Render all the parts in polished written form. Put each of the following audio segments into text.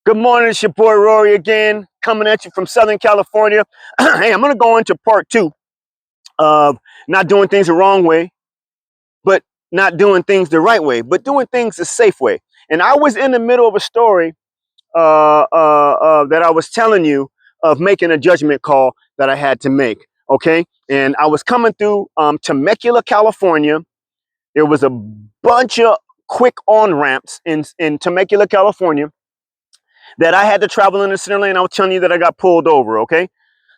Good morning, it's your boy Rory again, coming at you from Southern California. Hey, I'm gonna go into part two of not doing things the wrong way, but not doing things the right way, but doing things the safe way. And I was in the middle of a story that I was telling you of making a judgment call that I had to make. Okay, and I was coming through Temecula, California. There was a bunch of quick on ramps in Temecula, California that I had to travel in the center lane. I was telling you that I got pulled over, okay?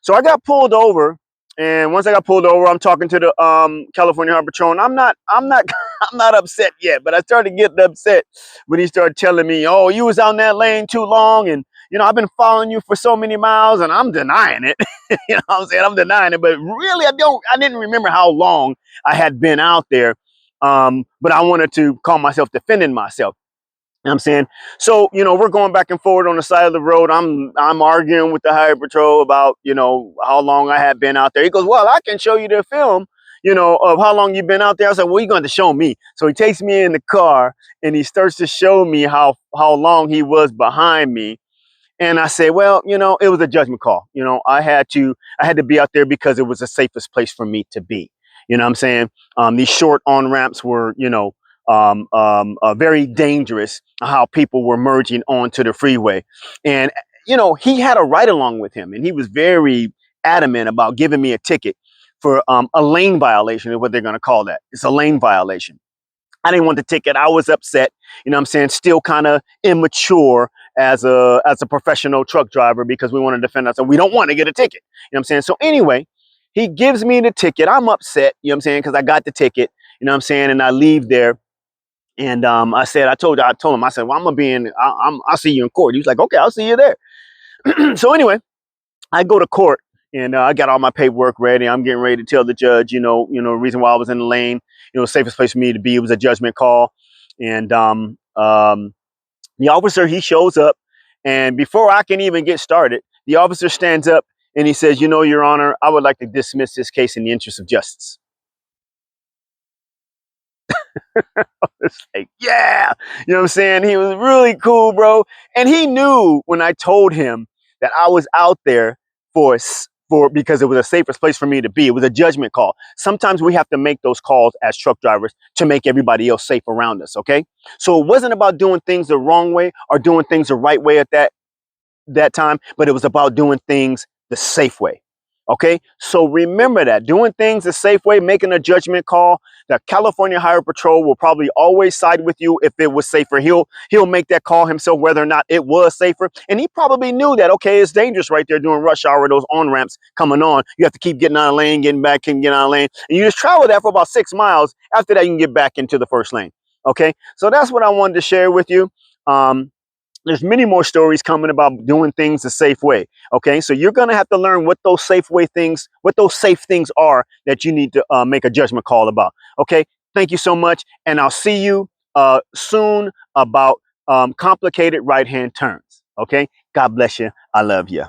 So I got pulled over, and once I got pulled over, I'm talking to the California Highway Patrol, and I'm not upset yet, but I started getting upset when he started telling me, "Oh, you was out in that lane too long, and I've been following you for so many miles," and I'm denying it. You know what I'm saying? I'm denying it, but really, I didn't remember how long I had been out there, but I wanted to call myself defending myself. You know what I'm saying? So, we're going back and forward on the side of the road. I'm arguing with the highway patrol about, how long I had been out there. He goes, "Well, I can show you the film, of how long you've been out there." I said, "Well, you're going to show me." So he takes me in the car and he starts to show me how long he was behind me. And I say, "Well, it was a judgment call. I had to be out there because it was the safest place for me to be." You know what I'm saying? These short on ramps were, very dangerous, how people were merging onto the freeway. And, he had a ride along with him, and he was very adamant about giving me a ticket for a lane violation, is what they're going to call that. It's a lane violation. I didn't want the ticket. I was upset, what I'm saying, still kind of immature as a professional truck driver, because we want to defend ourselves. We don't want to get a ticket. You know what I'm saying? So anyway, he gives me the ticket. I'm upset, what I'm saying, because I got the ticket, what I'm saying, and I leave there. And I told him, I said, "Well, I'm gonna be in. I'll see you in court." He was like, "Okay, I'll see you there." So anyway, I go to court, and I got all my paperwork ready. I'm getting ready to tell the judge, the reason why I was in the lane. The safest place for me to be. It was a judgment call, and the officer, he shows up, and before I can even get started, the officer stands up and he says, "Your Honor, I would like to dismiss this case in the interest of justice." It's like, yeah, what I'm saying? He was really cool, bro. And he knew when I told him that I was out there for because it was the safest place for me to be. It was a judgment call. Sometimes we have to make those calls as truck drivers to make everybody else safe around us, okay? So it wasn't about doing things the wrong way or doing things the right way at that time, but it was about doing things the safe way. Okay, so remember that doing things the safe way, making a judgment call. The California Highway Patrol will probably always side with you if it was safer. He'll make that call himself whether or not it was safer, and he probably knew that. Okay, it's dangerous right there during rush hour. Those on ramps coming on, you have to keep getting out of lane, getting back, keep getting out of lane, and you just travel that for about 6 miles. After that, you can get back into the first lane. Okay, so that's what I wanted to share with you. There's many more stories coming about doing things the safe way. Okay, so you're going to have to learn what those what those safe things are that you need to make a judgment call about. Okay, thank you so much, and I'll see you soon about complicated right hand turns. Okay, God bless you. I love you.